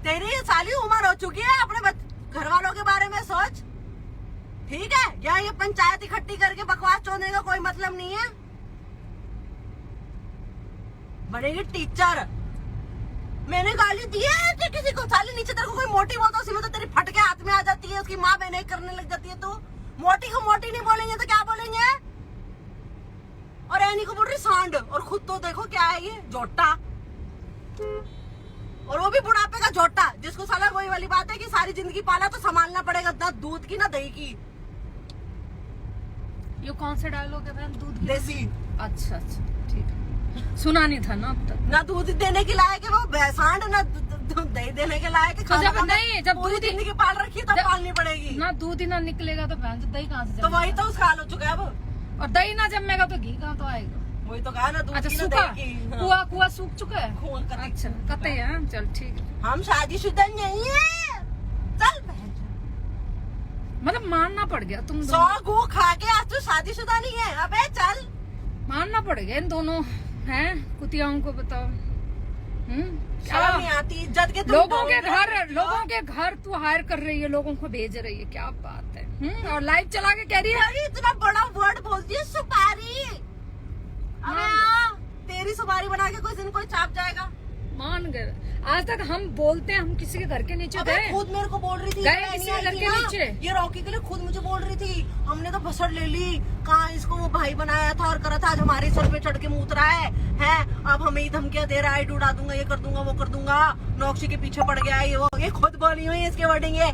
तेरी ये साली उम्र हो चुकी है, अपने घर वालों के बारे में सोच, ठीक है? या ये पंचायत इकट्ठी करके बकवास चोदने का कोई मतलब नहीं है। बनेगी टीचर। मैंने गाली दी है कि किसी को? साली नीचे तेरे को कोई मोटी बोलता है, तो तेरी फटके हाथ में आ जाती है, उसकी माँ बहने करने लग जाती है। तू मोटी को मोटी नहीं बोलेंगे तो क्या बोलेंगे? और एनी को बोल रही सांड, और खुद तो देखो क्या है ये, झोटा, और वो भी बुढ़ापे का झोटा, जिसको साला वही वाली बात है कि सारी जिंदगी पाला तो संभालना पड़ेगा, ना दूध की ना दही की। ये कौन सा डायलॉग है बहन? दूध देसी। अच्छा अच्छा ठीक है, सुना नहीं था ना अब तक। ना दूध देने के लायक है वो सांड, ना दही देने के लायक है। तो जब नहीं, जब पूरी दूध ही जिंदगी पाल रखी है, तब पालनी पड़ेगी ना, दूध ही ना निकलेगा तो बहन दही कहाँ से तो वही तो उसका हाल हो चुका है अब। और दही ना जमेगा तो घी कहाँ तो आएगा? वही तो कहा ना, दूध अच्छा की ना सूखा, दही की। हाँ। कुआ कुआ सूख चुका है। कुआं कतई अच्छा सूख चुका कतई है, चल ठीक है। हम शादीशुदा नहीं है। चल बहन, मतलब मानना पड़ गया तुम 100 गो खा के आज तू शादीशुदा नहीं है। अबे चल, मानना पड़ गया इन दोनों हैं कुतियाओं को। बताओ शर्म नहीं आती, इज्जत के तुम लोगों के ढोंग घर, करती हो। लोगों के घर तू हायर कर रही है, लोगों को भेज रही है, क्या बात है। और लाइव चला के कह रही है अरे इतना बड़ा वर्ड बोलती है, सुपारी। अबे तेरी सुपारी बना के कोई दिन कोई चाप जाएगा। मान गए। आज तक हम बोलते हैं, हम किसी के घर के नीचे अबे गए? खुद मेरे को बोल रही थी, गए मैं किसी नहीं के घर आई के थी ना, नीचे? ये रॉकी के लिए खुद मुझे बोल रही थी, हमने तो भसड़ ले ली, कहाँ इसको वो भाई बनाया था और करा था, आज हमारे सर पे चढ़ के मूत रहा है, अब हमें ही धमकियां दे रहा है, उड़ा दूंगा, ये कर दूंगा, वो कर दूंगा, नौकशी के पीछे पड़ गया है, ये वो, ये खुद बोली हुई है इसके वर्डिंग। ये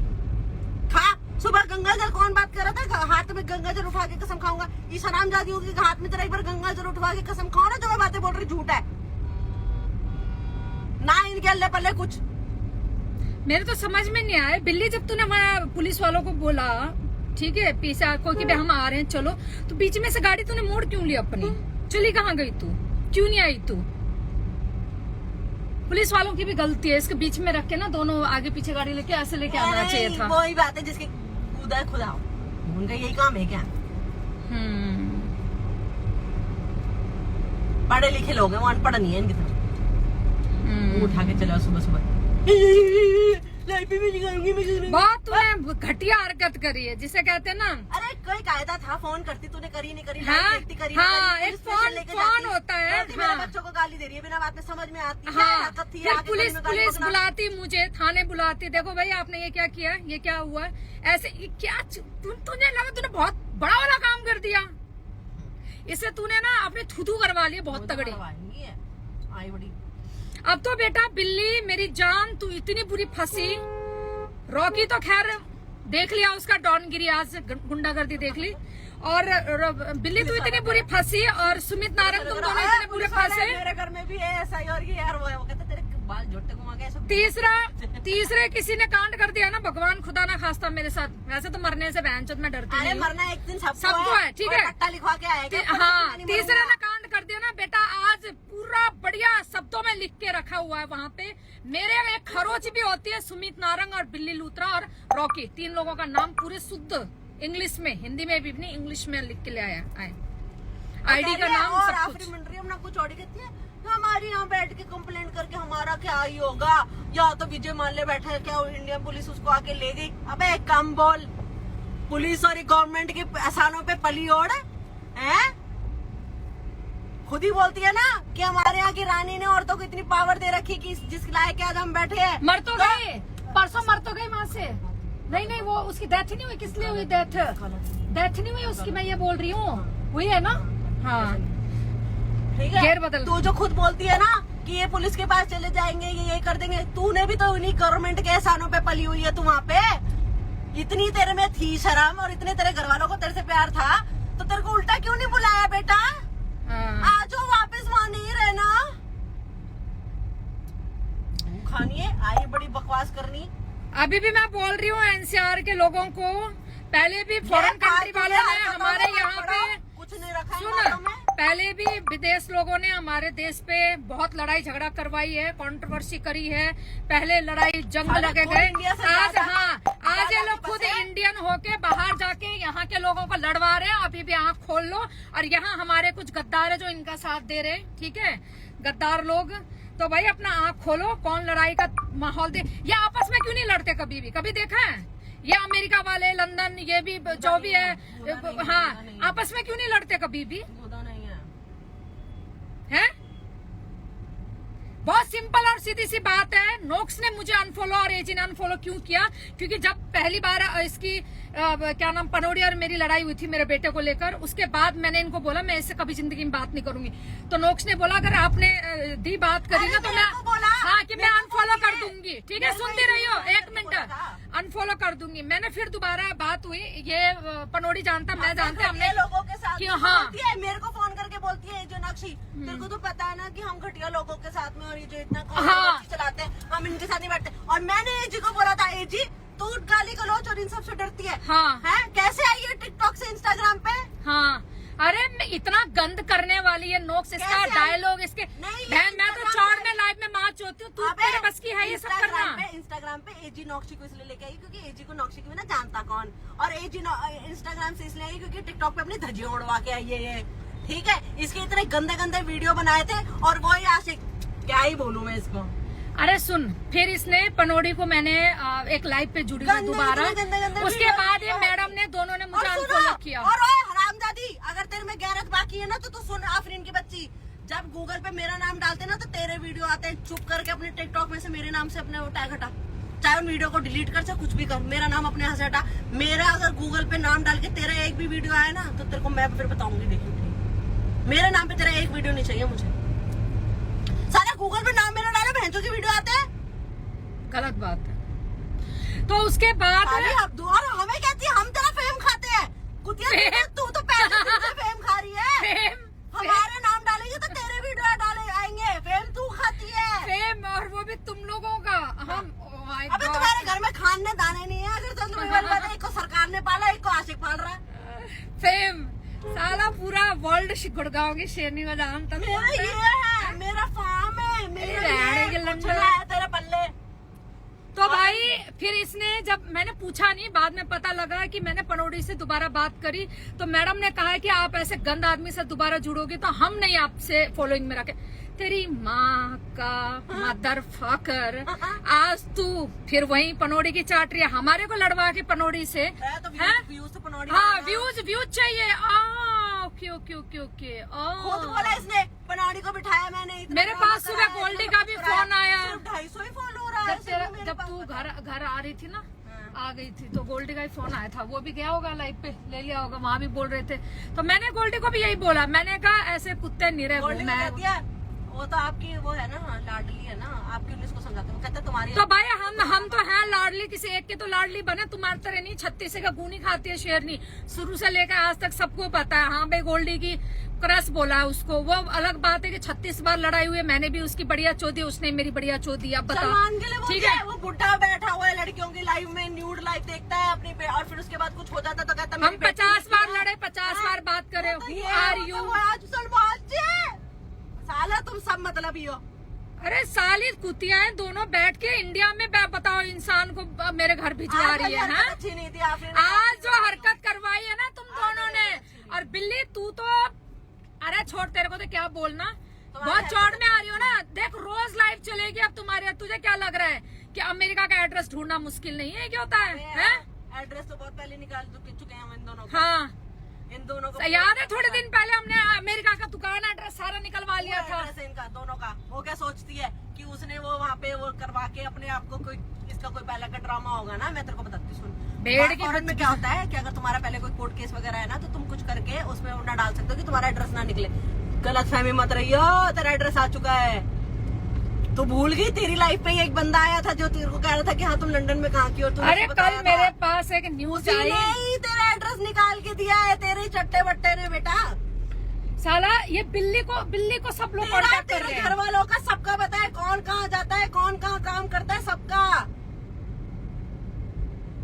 खा, सुबह गंगा जल, कौन बात कर रहा था हाथ में गंगा जल उठा के कसम खाऊंगा? इस हरामजादी होगी कि हाथ में तेरा एक बार गंगा जल उठवा के कसम खाओ ना, जो मैं बातें बोल रही झूठ है ना, इनके अल्ले पल्ले कुछ। मेरे तो समझ में नहीं आया बिल्ली, जब तूने वहाँ पुलिस वालों को बोला ठीक है पीछे को कि हम आ रहे हैं चलो, तो बीच में से गाड़ी तूने मोड़ क्यों ली अपनी? चली कहाँ गई तू? क्यों नहीं आई तू? पुलिस वालों की भी गलती है, इसके बीच में रख के ना दोनों आगे पीछे गाड़ी लेके ऐसे लेके आना चाहिए था। वही बात है जिसके खुदा खुदा उनका यही काम है क्या? पढ़े लिखे लोग हैं, वो अनपढ़ नहीं है इनकी तरह। उठा के चला सुबह सुबह, बहुत तूने घटिया हरकत करी है, जिसे कहते हैं ना। अरे कोई कायदा था, फोन करती, तूने करी नहीं करी, हाँ, देखती करी हाँ, नहीं करी, एक पुलिस स्टेशन फोन लेके जाती, होता है, मेरे हाँ। बच्चों को गाली दे रही है बिना बात में, समझ में आती है हाँ, हरकत थी, फिर आगे पुलिस गाली में गाली बकना। बुलाती मुझे, थाने बुलाती, देखो भाई आपने ये क्या किया, ये क्या हुआ, ऐसे ये क्या तूने लगा तूने बहुत बड़ा वाला काम कर दिया। इससे तूने ना अपनी थूथू करवा ली बहुत तगड़ी। आई बड़ी। अब तो बेटा बिल्ली मेरी जान, तू इतनी बुरी फंसी। रॉकी तो खैर देख लिया उसका डॉनगिरी, आज गुंडागर्दी देख ली, और बिल्ली तू इतनी बुरी फंसी, और सुमित नारंग तुम दोनों इतने बुरे फंसे। मेरे घर में भी है ऐसा ही, और ये यार वो कहते तेरे बाल झोटे घुमा के ऐसा। तीसरे किसी ने कांड कर दिया ना, भगवान खुदा ना खास्ता मेरे साथ, वैसे तो मरने से बहनचोद मैं डरती अरे नहीं हूँ। मरना एक दिन सबको है, ठीक है, पट्टा लिखवा के आएगा। हाँ, तीसरे ने कांड कर दिया ना बेटा, आज पूरा बढ़िया शब्दों में लिख के रखा हुआ है वहाँ पे। मेरे एक खरोच भी होती है, सुमित नारंग और बिल्ली लूथरा और रॉकी, 3 लोगों का नाम पूरे शुद्ध इंग्लिश में, हिंदी में भी नहीं, इंग्लिश में लिख के ले आया है, आईडी का नाम और सब आखिरी कुछ। मंडरी हम ना कुछ और कहती है, हमारे यहाँ बैठ के कंप्लेंट करके हमारा क्या ही होगा, या तो विजय माल्या बैठा है, क्या इंडियन पुलिस उसको आके ले गई। अबे कम बोल, पुलिस और गवर्नमेंट के एहसानों पे पली ओढ़ है। खुद ही बोलती है ना कि हमारे यहाँ की रानी ने औरतों को इतनी पावर दे रखी कि जिस लायक आज हम बैठे हैं। मर तो गए, परसों मर तो गए वहाँ से। नहीं वो उसकी डेथ नहीं हुई, किस लिए हुई डेथ? डेथ नहीं हुई उसकी, मैं ये बोल रही हूँ, हुई है ना? हाँ ठीक है, गेर बदल। तू जो खुद बोलती है ना कि ये पुलिस के पास चले जाएंगे, ये कर देंगे, तूने भी तो उन्हीं गवर्नमेंट के एहसानों पे पली हुई है। तू वहाँ पे इतनी तेरे में थी शर्म और इतने तेरे घर वालों को तेरे से प्यार था, तो तेरे को उल्टा क्यों नहीं बुलाया बेटा? आज वापस वहाँ नहीं रहना, खानी है, आई बड़ी बकवास करनी। अभी भी मैं बोल रही हूँ एनसीआर के लोगों को, पहले भी फॉरेन कंट्री वालों ने हमारे यहाँ पे कुछ नहीं रखा है सुन, पहले भी विदेश लोगों ने हमारे देश पे बहुत लड़ाई झगड़ा करवाई है, कंट्रोवर्सी करी है, पहले लड़ाई जंग लगे गए। आज आज ये लोग खुद इंडियन होके बाहर जाके यहाँ के लोगों को लड़वा रहे हैं। अभी भी आँख खोल लो, और यहाँ हमारे कुछ गद्दार है जो इनका साथ दे रहे हैं, ठीक है, गद्दार लोग तो भाई अपना आँख खोलो, कौन लड़ाई का माहौल दे। ये आपस में क्यों नहीं लड़ते कभी भी? कभी देखा है? ये अमेरिका वाले, लंदन, ये भी जो भी है, हाँ, आपस में क्यों नहीं लड़ते कभी भी? है बहुत सिंपल और सीधी सी बात है। नोक्स ने मुझे अनफॉलो और एजी ने अनफॉलो क्यों किया? क्योंकि जब पहली बार इसकी क्या नाम पनोड़ी और मेरी लड़ाई हुई थी मेरे बेटे को लेकर, उसके बाद मैंने इनको बोला मैं इससे कभी जिंदगी में बात नहीं करूंगी। तो नोक्स ने बोला अगर आपने दी बात करी ना तो मैं, हाँ, कि मैं अनफॉलो कर दूंगी। ठीक है, सुनते रहियो, 1 मिनट, अनफॉलो कर दूंगी। मैंने फिर दोबारा बात हुई, ये पनोड़ी जानता, मैं जानता, हमने लोगों के साथ कि हाँ, मेरे को फोन करके बोलती है जो नक्शी, तेरे को तो पता है ना कि हम घटिया लोगों के साथ में और ये जो इतना हाँ, चलाते हैं, हम इनके साथ नहीं बैठते। और मैंने एजी को बोला था, एजी तू गाली गलौज और इन सबसे डरती है। हाँ, है कैसे आई है टिकटॉक से इंस्टाग्राम पे? हाँ, अरे इतना गंद करने वाली है नोक्स, इसका डायलॉग, इसके मैं तो चौड़ में लाइव में माच होती हूँ, तू तेरे बस की है ये सब करना। इंस्टाग्राम पे एजी नोक्सी को इसलिए लेके आई क्योंकि एजी को नोक्सी को ना जानता कौन, और एजी इंस्टाग्राम से इसलिए आई क्योंकि टिकटॉक पे अपनी धज्जियां उड़वा के आई है ये। ठीक है, इसके इतने गंदे गंदे वीडियो बनाए थे और वो ही आशिक, क्या ही बोलूं मैं इसको। अरे सुन, फिर इसने पनोड़ी को मैंने एक लाइव पे जुड़ी हुई दोबारा, उसके बाद ये मैडम ने दोनों ने मुझे अनफॉलो किया। और हरामजादी, अगर तेरे में गैरत बाकी है ना तो तू सुन आफरीन की बच्ची, जब गूगल पे मेरा नाम डालते ना तो तेरे वीडियो आते हैं, चुप करके अपने टिकटॉक में से मेरे नाम से अपने वो टैग हटा, चाहे उन वीडियो को डिलीट कर, चाहे कुछ भी कर, मेरा नाम अपने यहाँ से हटा। मेरा अगर गूगल पे नाम डाल के तेरा एक भी वीडियो आया ना तो तेरे को मैं फिर बताऊंगी, देखिए मेरे नाम पे तेरा एक वीडियो नहीं चाहिए मुझे। सारा गूगल पे नाम मेरा डाले, भैंसों की वीडियो आते हैं, गलत बात है। तो उसके बाद हमें कहती है हम तेरा फेम खाते हैं, कुतिया तू तो पैसे से फेम खा रही है। हमारे नाम डालेंगे तो तेरे वीडियो डाले आएंगे, फेम तू खाती है। फेम, और वो भी तुम लोगों का। हम अबे तुम्हारे घर में खाने दाने नहीं है, अगर तो एक को सरकार ने पाला, एक को आशिक पाल रहा है। फेम साला पूरा वर्ल्ड गुड़गांव की शेरनी का जान तक ये है, मेरा फार्म है, तेरे पल्ले। तो भाई फिर इसने, जब मैंने पूछा नहीं, बाद में पता लगा कि मैंने पनोड़ी से दोबारा बात करी तो मैडम ने कहा कि आप ऐसे गंद आदमी से दोबारा जुड़ोगे तो हम नहीं आपसे फॉलोइंग में रखे। तेरी माँ का मदर फकर, आज तू फिर वही पनोड़ी की चाट रही है, हमारे को लड़वा के पनोड़ी से। तो व्यूज तो पनोड़ी, हाँ, व्यूज चाहिए। Okay okay okay okay. खुद बोला इसने, पनोड़ी को बिठाया मैंने। मेरे पास सुबह गोल्डी का भी फोन आया, 250 ही फॉलो हो रहा है। जब तू घर आ रही थी ना, आ गई थी, तो गोल्डी का ही फोन आया था, वो भी गया होगा लाइव पे, ले लिया होगा, वहाँ भी बोल रहे थे। तो मैंने गोल्डी को भी यही बोला, मैंने कहा ऐसे कुत्ते निरे वो तो आपकी वो है ना, लाडली है ना आपकी, उसको समझाते वो कहते तुम्हारी। तो भाई हम तो हैं लाडली, किसी एक के तो लाडली बने, तुम्हारे तरह नहीं 36 का गूनी खाती है शेरनी, शुरू से लेकर आज तक सबको पता है। हाँ भाई, गोल्डी की क्रश बोला है उसको, वो अलग बात है कि 36 बार लड़ाई हुई है, मैंने भी उसकी बढ़िया चोदी, उसने मेरी बढ़िया चोदी। अब बताओ, ठीक है, वो बुढ़ा बैठा हुआ है लड़कियों की लाइव में, न्यूड लाइव देखता है अपनी पे, और फिर उसके बाद कुछ हो जाता तो कहता हम 50 बार लड़े, 50 बार बात करे। Who are you? साला तुम सब मतलब ही हो। अरे साली कुतिया है दोनों, बैठ के इंडिया में बताओ इंसान को मेरे घर भिजवा रही है। अच्छी नहीं थी आपने, आज जो हरकत करवाई है ना तुम दोनों ने। और बिल्ली तू तो, अरे छोड़, तेरे को तो क्या बोलना, बहुत चौड़ में आ रही हो ना। देख रोज लाइव चलेगी अब तुम्हारे, तुझे क्या लग रहा है कि अमेरिका का एड्रेस ढूंढना मुश्किल नहीं है? क्या होता है? एड्रेस तो बहुत पहले निकाल चुके हैं हम इन दोनों का। हाँ, इन दोनों को याद है थोड़े दिन पहले हमने अमेरिका का दुकान एड्रेस सारा निकलवा लिया था इनका दोनों का। वो क्या सोचती है कि उसने वो वहाँ पे वो करवा के अपने आप को, कोई इसका कोई पहले का ड्रामा होगा ना। मैं तेरे को बताती सुन, भेड़ की फॉरेन में क्या होता है कि अगर तुम्हारा पहले कोई कोर्ट केस वगैरह है ना तो तुम कुछ करके उसमें ना डाल सकते हो कि तुम्हारा एड्रेस ना निकले। गलत फहमी मत रहियो, तेरा एड्रेस आ चुका है। तो भूल गई, तेरी लाइफ में एक बंदा आया था जो तेरे को कह रहा था कि हाँ तुम लंदन में कहाँ की हो। अरे कल मेरे पास एक न्यूज आई, तेरा एड्रेस निकाल के दिया है तेरे चट्टे बट्टे ने बेटा। साला ये बिल्ली को सब लोग कांटेक्ट कर रहे हैं। घर वालों का सबका पता है, कौन कहाँ जाता है, कौन कहाँ काम करता है, सबका।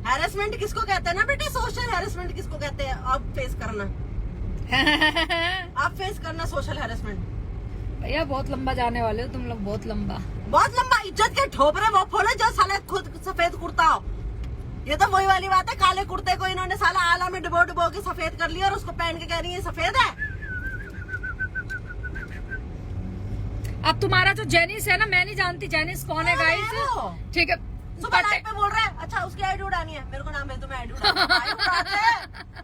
हैरेसमेंट किसको कहते हैं ना बेटे, सोशल हैरेसमेंट किसको कहते हैं, आप फेस करना आप फेस करना सोशल हैरेसमेंट। भैया बहुत लंबा जाने वाले हो तुम लोग, बहुत लंबा। इज्जत के ठोपरे वो फोड़े जो साले खुद सफेद कुर्ता हो। ये तो वही वाली बात है, काले कुर्ते को इन्होंने साला आला में डुबो डुबो के सफेद कर लिया और उसको पहन के कह रही है सफेद है। अब तुम्हारा जो जेनिस है ना, मैं नहीं जानती जेनिस कौन है गाइस, ठीक है। सुबह लाइव पे बोल रहा है, अच्छा उसकी आईडी उड़ानी है, मेरे को नाम है तो मैं आईडी उड़ाते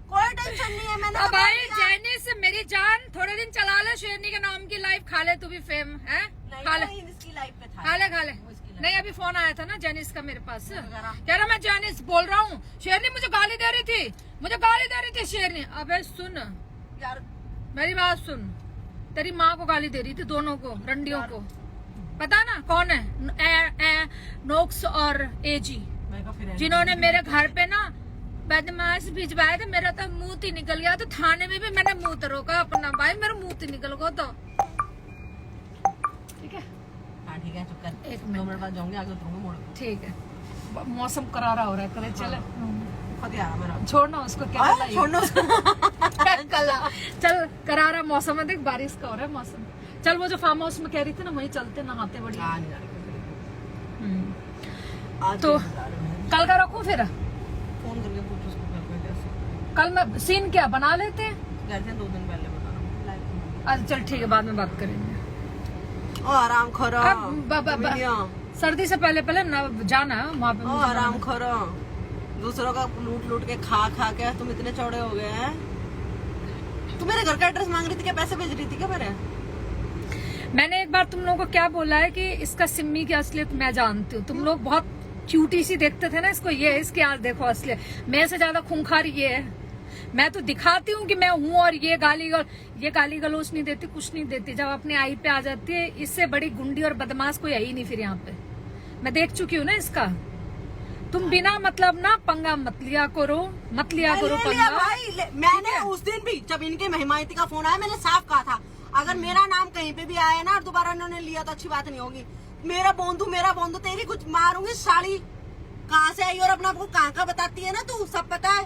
कोई टेंशन नहीं है। मैंने अब भाई जेनिस मेरी जान, थोड़े दिन चला ले शेरनी के नाम की लाइव, खा ले तू भी फेम है, खा ले इसकी लाइव पे था, खा ले खा ले। नहीं अभी फोन आया था ना जेनिस का मेरे पास, कह रहा मैं जेनिस बोल रहा हूँ, शेरनी मुझे गाली दे रही थी, मुझे गाली दे रही थी शेरनी। अबे सुन यार मेरी बात सुन, तेरी माँ को गाली दे रही थी, दोनों को, रंडियों को, पता ना कौन है, नोक्स और एजी, जिन्होंने मेरे घर पे ना बदमाश भिजवाए थे। मेरा तो मुंह ही निकल गया, तो थाने में भी मैंने मुंह तो रोका अपना, भाई मेरा मुंह ही निकल गया। तो ठीक है, हाँ ठीक है, चुप कर, 1 मिनट बाद जाऊंगी, आगे उतरूंगी मोड़ पे। ठीक है, मौसम करारा हो रहा है, कल चले खुद यार मेरा छोड़ना उसको, क्या छोड़ना उसको। कल चल, करारा मौसम है, देख बारिश का हो रहा है मौसम। चल वो जो फार्म हाउस में कह रही थी ना, वहीं चलते नहाते बढ़िया। तो कल का रखूं फिर, फोन करके पूछ उसको, कल मैं सीन क्या बना लेते हैं, घर से 2 दिन पहले बता। अच्छा चल ठीक है, बाद में बात करेंगे। ओ आराम करो, सर्दी से पहले पहले न जाना वहाँ पे, आराम करो, दूसरों का लूट लूट के खा खा के तुम इतने चौड़े हो गए हैं। तू मेरे घर का एड्रेस मांग रही थी क्या, पैसे भेज रही थी क्या मेरे? मैंने एक बार तुम लोगों को क्या बोला है कि इसका सिम्मी की असलियत मैं जानती हूँ। तुम लोग बहुत क्यूटी सी देखते थे ना इसको, ये इसके आज देखो असलियत मेरे से ज्यादा खूंखार ये है। मैं तो दिखाती हूँ कि मैं हूँ, और ये गाली गलोच नहीं देती, कुछ नहीं देती। जब अपने आई पे आ जाती है, इससे बड़ी गुंडी और बदमाश कोई है ही नहीं फिर यहाँ पे। मैं देख चुकी हूँ ना इसका। तुम बिना मतलब ना पंगा मत लिया करो पंगा। भाई मैंने उस दिन भी जब इनके महिमायती का फोन आया, मैंने साफ कहा था, अगर मेरा नाम कहीं पे भी आया ना और दोबारा उन्होंने लिया तो अच्छी बात नहीं होगी। मेरा बोंदू तेरी कुछ मारूंगी साड़ी। कहाँ से आई और अपना आपको कहाँ का बताती है ना, तू सब पता है,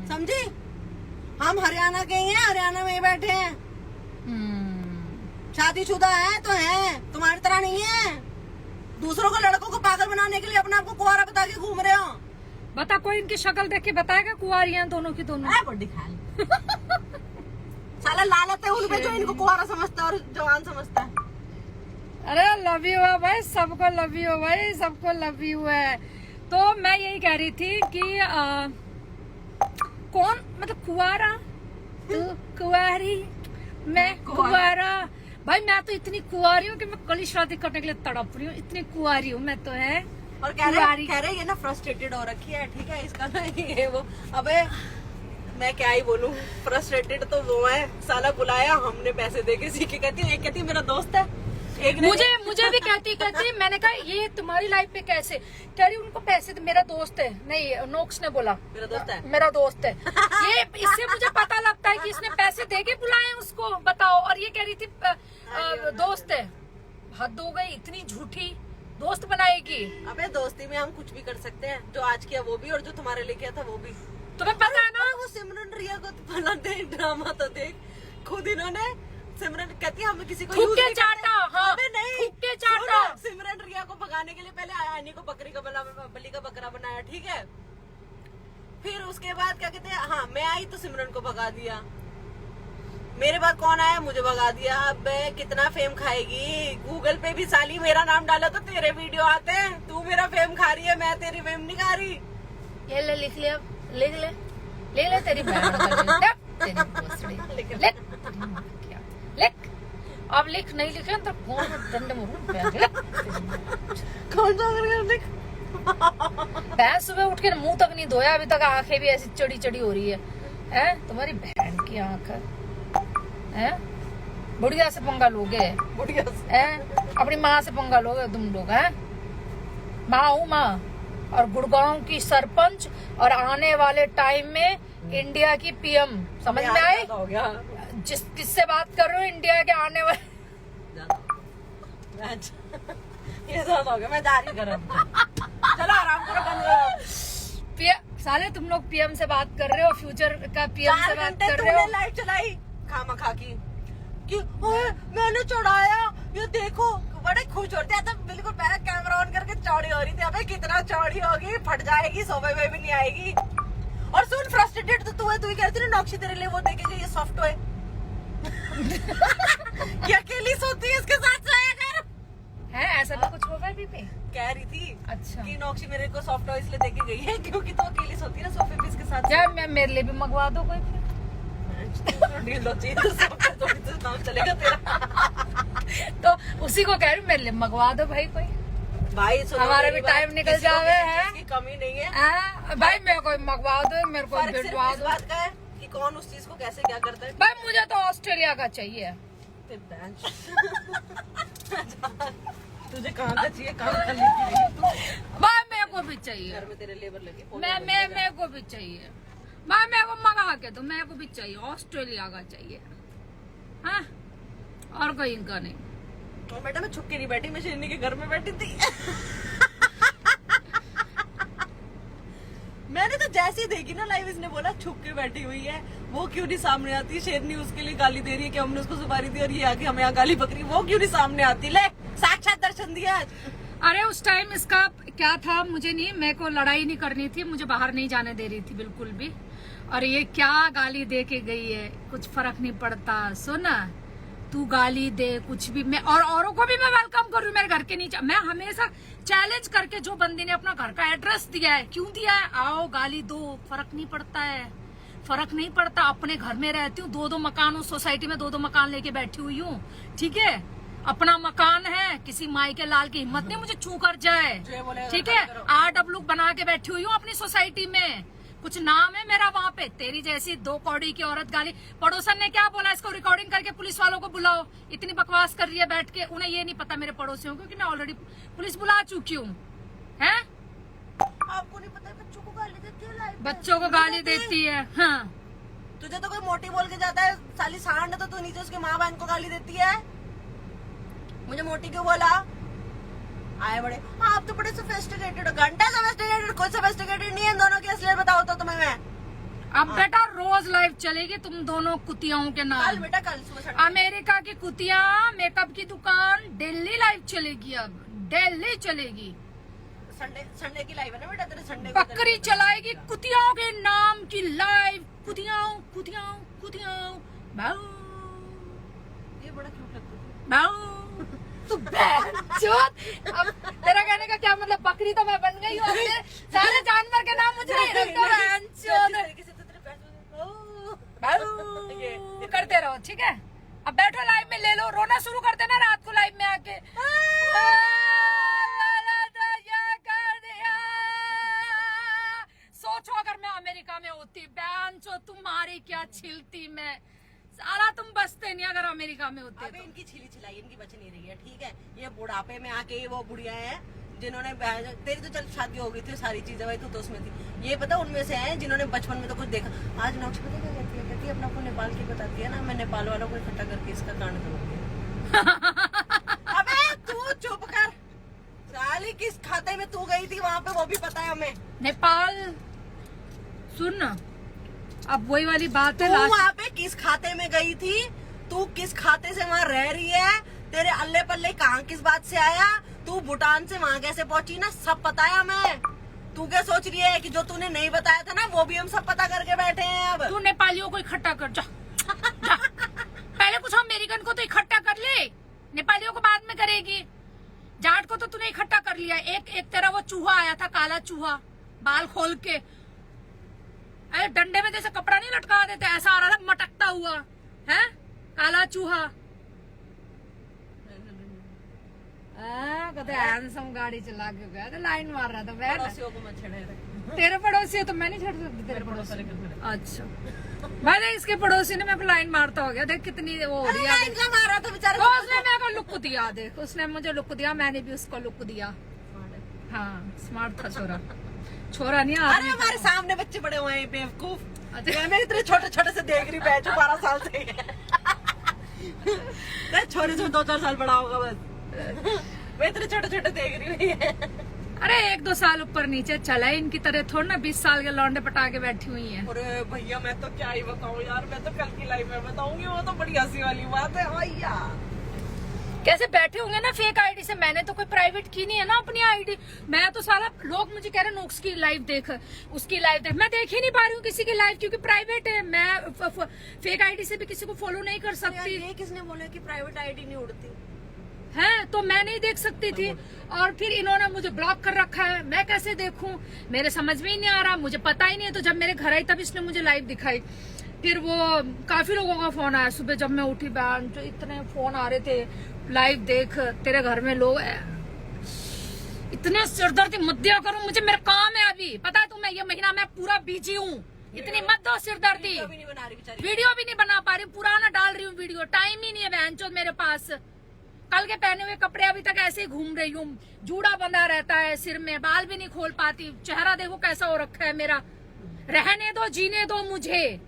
समझी? हम हरियाणा के ही हैं, हरियाणा में ही बैठे हैं, शादीशुदा है तो है, तुम्हारी तरह नहीं है। दूसरों को, लड़कों को पागल बनाने के लिए अपने आप को कुंवारा बता के घूम रहे हो। बता, कोई इनकी शक्ल देख के बताएगा कुंवारी हैं दोनों की दोनों? बड़ी खाल साला लालत है उनपे जो इनको कुंवारा समझता है और जवान समझता है। अरे लव यू है भाई, सबको लव यू भाई, सबको लव यू है। तो मैं यही कह रही थी कि कौन मतलब कुंवारा, तू कुंवारी, मैं कुंवारा। भाई मैं तो इतनी कुंवारी हूँ कि मैं कल ही शादी करने के लिए तड़प रही हूँ, इतनी कुंवारी हूँ मैं तो है। और कह रहे ये ना फ्रस्ट्रेटेड हो रखी है, ठीक है, इसका ना ये वो। अबे मैं क्या ही बोलूं, फ्रस्ट्रेटेड तो वो है, साला बुलाया हमने पैसे देके, सीखे कहती, एक कहती मेरा दोस्त है, एक मुझे भी कहती। मैंने कहा ये तुम्हारी लाइफ पे कैसे, कह रही उनको पैसे तो मेरा दोस्त है। नहीं, नोक्स ने बोला मेरा दोस्त है ये इससे मुझे पता लगता है कि इसने पैसे देके बुलाए उसको, बताओ। और ये कह रही थी दोस्त है। हद हो गई, इतनी झूठी दोस्त बनाएगी। अबे दोस्ती में हम कुछ भी कर सकते हैं, जो आज किया वो भी और जो तुम्हारे लिए किया था वो भी। तुम्हें पता है ना, वो सिमरन रिया को भला दे ड्रामा तो देख, खुद इन्होंने, सिमरन कहती है हमें किसी को यूज नहीं चाटा, हाँ, नहीं चाटा। सिमरन रिया को भगाने के लिए पहले आयानी को बकरी का बलि का बकरा बनाया, ठीक है, फिर उसके बाद क्या कहते हैं, हाँ मैं आई तो सिमरन को भगा दिया, मेरे बाद कौन आया, मुझे भगा दिया। अब कितना फेम खाएगी, गूगल पे भी साली मेरा नाम डाला तो तेरे वीडियो आते हैं, तू मेरा फेम खा रही है, मैं तेरी फेम नहीं खा रही। ये ले, लिख ले, ले ले तेरी लिख। अब लिख, नहीं लिखे तो फोन में डंडे मारूं। कौन सा लिख? भैंस सुबह उठ के मुंह तक नहीं धोया अभी तक, आंखें भी ऐसी चढ़ी चढ़ी हो रही है? तुम्हारी बहन की आंख है? बुढ़िया से पंगा लोगे, बुढ़िया से अपनी माँ से पंगा लोगे तुम लोग, है? माँ हूँ माँ, और गुड़गांव की सरपंच, और आने वाले टाइम में इंडिया की पीएम, समझ में आई? हो गया किससे बात कर रहे हो, इंडिया के आने वाले। ये ज्यादा हो गया, मैं जा रही हूँ, चलो आराम करो। साले तुम लोग पीएम से बात कर रहे हो, फ्यूचर का पीएम से बात कर रहे हो। लाइट चलाई खामा खा की कि मैंने चढ़ाया, ये देखो, बड़े खुश होते हैं। तो बिल्कुल पहले कैमरा ऑन करके चौड़ी हो रही थी, अबे कितना चौड़ी होगी, फट जाएगी, सोफे में भी नहीं आएगी। और सुन, फ्रस्ट्रेटेड तो तू है, तू ही कहती ना नौक्षी तेरे लिए वो देखेगी, ये सॉफ्ट है। कि अकेली सोती है इसके साथ सोया कर। है ऐसा भी कुछ होगा बीपी? कह रही थी अच्छा कि नौक्षी मेरे को सॉफ्ट टॉय इसलिए देके गई है क्योंकि तो अकेली सोती है ना सोफे पे इसके साथ। क्या मैं मेरे लिए भी मंगवा दो कोई फिर? ढीलो चाहिए तो सोफे थोड़ी तो नाम चलेगा तेरा। तो उसी को कह रही हूँ मेरे लिए मंगवा दो भाई कोई। भाई सुनो हमारा मेरी भी बात, टाइम निकल किसी को जावे किसी है। चीज की कमी नहीं है। भाई मेरे को मंगवा दो, मेरे को फर्क सिर्फ भिजवा इस दो बात का है कि कौन उस चीज को कैसे क्या करता है। भाई। मुझे तो ऑस्ट्रेलिया का चाहिए। तुझे कहाँ का चाहिए, कहाँ का लेती रही तू? भाई मेरे को भी चाहिए। घर में तेरे लेबर लगे। मेरे को भी चाहिए भाई, मेरे को मंगा के दो, मेरे को भी चाहिए, ऑस्ट्रेलिया का चाहिए। हाँ और कोई इनका नहीं। तो बेटा मैं छुप के नहीं बैठी, मैं शेरनी के घर में बैठी थी। मैंने तो जैसे ही देखी ना लाइव, इसने बोला छुप के बैठी हुई है, वो क्यों नहीं सामने आती। शेरनी उसके लिए गाली दे रही है कि हमने उसको सुपारी दी और ये आके हमें यहाँ गाली बकरी, वो क्यों नहीं सामने आती। ले साक्षात दर्शन दिया आज। अरे उस टाइम इसका क्या था मुझे नहीं, मेरे को लड़ाई नहीं करनी थी, मुझे बाहर नहीं जाने दे रही थी बिल्कुल भी। और ये क्या गाली दे के गई है, कुछ फर्क नहीं पड़ता। सुना तू गाली दे कुछ भी, मैं और औरों को भी मैं वेलकम कर रही हूँ मेरे घर के नीचे। मैं हमेशा चैलेंज करके, जो बंदी ने अपना घर का एड्रेस दिया है, क्यों दिया है, आओ गाली दो, फर्क नहीं पड़ता है, फर्क नहीं पड़ता। अपने घर में रहती हूँ, 2-2 मकान, उस सोसाइटी में 2-2 मकान लेके बैठी हुई हूँ, ठीक है। अपना मकान है, किसी माई के लाल की हिम्मत नहीं मुझे छू कर जाए, ठीक है। RW बना के बैठी हुई हूँ अपनी सोसाइटी में, कुछ नाम है मेरा वहाँ पे। तेरी जैसी 2 कौड़ी की औरत गाली। पड़ोसन ने क्या बोला, इसको रिकॉर्डिंग करके पुलिस वालों को बुलाओ, इतनी बकवास कर रही है बैठ के। उन्हें ये नहीं पता मेरे पड़ोसियों को कि मैं ऑलरेडी पुलिस बुला चुकी हूँ। है आपको नहीं पता बच्चों को गाली देती है लाइव? बच्चों को गाली देती है। हाँ तुझे तो कोई मोटी बोल के जाता है साली सांड, तो तू नीचे उसके माँ बहन को गाली देती है। मुझे मोटी क्यों बोला? आए बड़े, हाँ आप तो बड़े सोफिस्टिकेटेड हो। घंटा सोफिस्टिकेटेड, कोई सोफिस्टिकेटेड नहीं है। दोनों की असलियत बताओ तो तुम्हें मैं। अब बेटा रोज लाइव चलेगी तुम दोनों कुतियाओं के कल नाम। बेटा कल सुबह अमेरिका की कुतिया मेकअप की दुकान डेली लाइव चलेगी, अब डेली चलेगी। संडे की लाइव है ना बेटा, तेरे संडे बकरी चलाएगी कुतियाओं के नाम की लाइव। कुतियाओं कुतियाओं कुतियाओं बाऊ ये बड़ा क्यूट लगता है। बाऊ तू बहनचोद। अब तेरा कहने का क्या मतलब, बकरी तो मैं बन गई हूँ, अपने सारे जानवर के नाम मुझे नहीं रखता बहनचोद। बाऊ करते रहो, ठीक है। अब बैठो लाइव में, ले लो, रोना शुरू कर देना रात को लाइव में आके। सोचो अगर मैं अमेरिका में होती, बहनचोद तुम्हारी क्या छिलती मैं, साला तुम बसते नहीं अगर अमेरिका में होते। अबे इनकी छिली छिलाई इनकी बच नहीं रही है, ठीक है। ये बुढ़ापे में आके वो बुढ़िया है जिन्होंने, तेरी तो चल शादी हो गई थी, सारी चीजें भाई तू तो उसमें थी। ये पता उनमें से है जिन्होंने बचपन में तो कुछ देखा। आज नौक्ष पता क्या कहती है, कहती है अपना को नेपाल की बताती है ना, मैं नेपाल वालों को इकट्ठा करके इसका कांड करूंगी। अबे तू चुप कर साली, किस खाते में तू गई थी वहाँ पे वो भी पता है हमें। नेपाल सुन ना, अब वही वाली बात है। तू वहाँ पे किस खाते में गई थी, तू किस खाते से वहाँ रह रही है, तेरे अल्ले पल्ले कहाँ किस बात से आया, तू भूटान से वहाँ कैसे पहुंची ना, सब पता है हमें। तू क्या सोच रही है कि जो तूने नहीं बताया था ना वो भी हम सब पता करके बैठे हैं। अब तू नेपालियों को इकट्ठा कर जा, जा। पहले कुछ अमेरिकन को तो इकट्ठा कर ले, नेपालियों को बाद में करेगी। जाट को तो तूने इकट्ठा कर लिया। एक तेरा वो चूहा आया था, काला चूहा, बाल खोल के, अरे डंडे में जैसे कपड़ा नहीं लटका देते, ऐसा आ रहा था मटकता हुआ है, काला चूहा। कहते हैंडसम गाड़ी चला के गया था, लाइन मार रहा था। पड़ोसियों को मत छेड़े। तेरे पड़ोसी है तो मैं नहीं छेड़ सकती तेरे पड़ोसी। अच्छा भाई इसके पड़ोसी ने मेरे को लाइन मारता हो गया, देख कितनी वो हो रही है। मारा था बेचारा, उसने मेरे को लुक दिया, देख उसने मुझे लुक दिया, मैंने भी उसको लुक दिया। हाँ स्मार्ट था छोरा, छोरा नहीं। अरे हमारे सामने बच्चे बड़े हुए हैं बेवकूफ। मैं इतने छोटे छोटे से देख रही, बैठ 12 साल से। छोटे से 2-4 साल बड़ा होगा बस। मैं इतने छोटे छोटे देख रही हुई है। अरे 1-2 साल ऊपर नीचे चला है, इनकी तरह थोड़ा ना 20 साल के लौंडे पटा के बैठी हुई है। अरे भैया मैं तो क्या ही बताऊं यार, मैं तो कल की लाइफ में बताऊंगी, वो तो बड़ी हंसी वाली बात है भैया। कैसे बैठे होंगे ना फेक आईडी से। मैंने तो कोई प्राइवेट की नहीं है ना अपनी आईडी। मैं तो साला लोग मुझे कह रहे नोक्स की लाइव देख, उसकी लाइव देख। मैं देख ही नहीं पा रही हूँ किसी की लाइव क्योंकि प्राइवेट है। मैं फेक आईडी से भी किसी को फॉलो नहीं कर सकती। ये किसने बोला कि प्राइवेट आईडी नहीं उड़ती है? तो मैं नहीं देख सकती थी और फिर इन्होंने मुझे ब्लॉक कर रखा है। मैं कैसे देखूं? मेरे समझ में ही नहीं आ रहा, मुझे पता ही नहीं है। तो जब मेरे घर आई तब इसने मुझे लाइव दिखाई। फिर वो काफी लोगों का फोन आया सुबह जब मैं उठी, बहन जो इतने फोन आ रहे थे, लाइव देख तेरे घर में लोग इतने सिरदर्दी मत दिया करो मुझे, मेरा काम है अभी। पता है तुम्हें ये महीना मैं पूरा बिजी हूँ, इतनी मत दो सिरदर्दी। वीडियो भी नहीं बना पा रही, पुराना डाल रही हूँ वीडियो, टाइम ही नहीं है बहन चोद मेरे पास। कल के पहने हुए कपड़े अभी तक ऐसे ही घूम रही हूँ, जूड़ा बंधा रहता है सिर में, बाल भी नहीं खोल पाती, चेहरा देखो कैसा हो रखा है मेरा। रहने दो, जीने दो मुझे।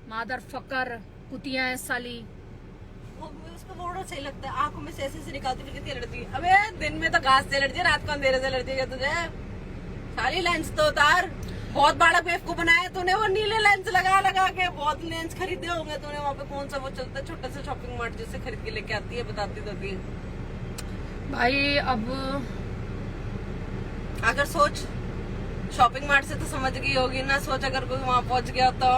मादर फकर कुतिया है साली। उसको बड़ा सही लगता है, आंखों में से ऐसे निकालती फिर कितनी लड़ती है। अबे दिन में तो घास से लड़ती है, रात को अंधेरे से लड़ती है तुझे। साली लेंस तो उतार, बहुत बड़ा बेवकूफ बनाया तूने। वो नीले लेंस लगा लगा के बहुत लेंस खरीदे होंगे तूने। वहाँ पे कौन सा वो चलता है छोटा सा शॉपिंग मार्ट जिससे खरीद के लेके आती है, बताती तो थी भाई। अब अगर सोच शॉपिंग मार्ट से तो समझ गई होगी ना, सोच अगर कोई वहाँ पहुंच गया तो,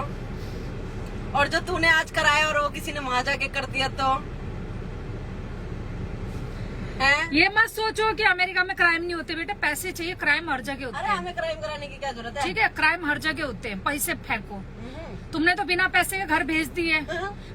और जो तूने आज कराया और वो किसी ने वहां जाके कर दिया तो है? ये मत सोचो कि अमेरिका में क्राइम नहीं होते बेटा, पैसे चाहिए, क्राइम हर जगह होते अरे हैं। हमें क्राइम कराने की क्या जरूरत है? ठीक है, क्राइम हर जगह होते हैं, पैसे फेंको। तुमने तो बिना पैसे के घर भेज दिए,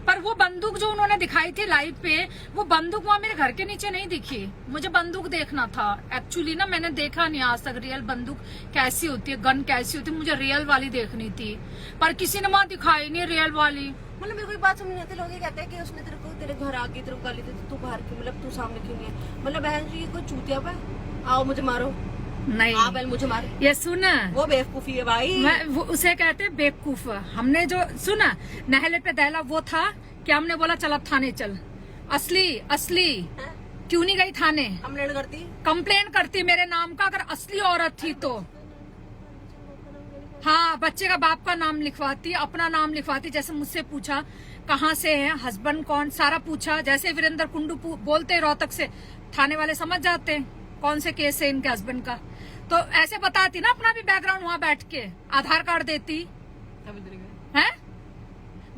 पर वो बंदूक जो उन्होंने दिखाई थी लाइव पे, वो बंदूक वहाँ मेरे घर के नीचे नहीं दिखी। मुझे बंदूक देखना था एक्चुअली ना, मैंने देखा नहीं आज तक रियल बंदूक कैसी होती है, गन कैसी होती है। मुझे रियल वाली देखनी थी, पर किसी ने वहाँ दिखाई नहीं रियल वाली। मतलब मेरे को बात समझ नहीं आती। लोग ये कहते हैं कि उसने तेरे को तेरे घर आके तेरे को गाली दी तो तू बाहर क्यों, मतलब तू सामने क्यों नहीं है? मतलब बहन जी ये कोई चूतिया पे आओ मुझे मारो, नहीं आप मुझे मार। ये सुना, वो बेवकूफी है भाई। वो उसे कहते हैं बेवकूफ। हमने जो सुना नहले पे दहला वो था कि हमने बोला चल अब थाने चल। असली क्यों नहीं गई थाने? कंप्लेन करती मेरे नाम का अगर असली औरत थी तो। हाँ, बच्चे का बाप का नाम लिखवाती, अपना नाम लिखवाती। जैसे मुझसे पूछा कहाँ से है, हस्बैंड कौन, सारा पूछा। जैसे वीरेंद्र कुंडू बोलते रोहतक से, थाने वाले समझ जाते हैं कौन से केस है इनके हस्बैंड का। तो ऐसे बताती ना अपना भी बैकग्राउंड वहाँ बैठ के, आधार कार्ड देती है।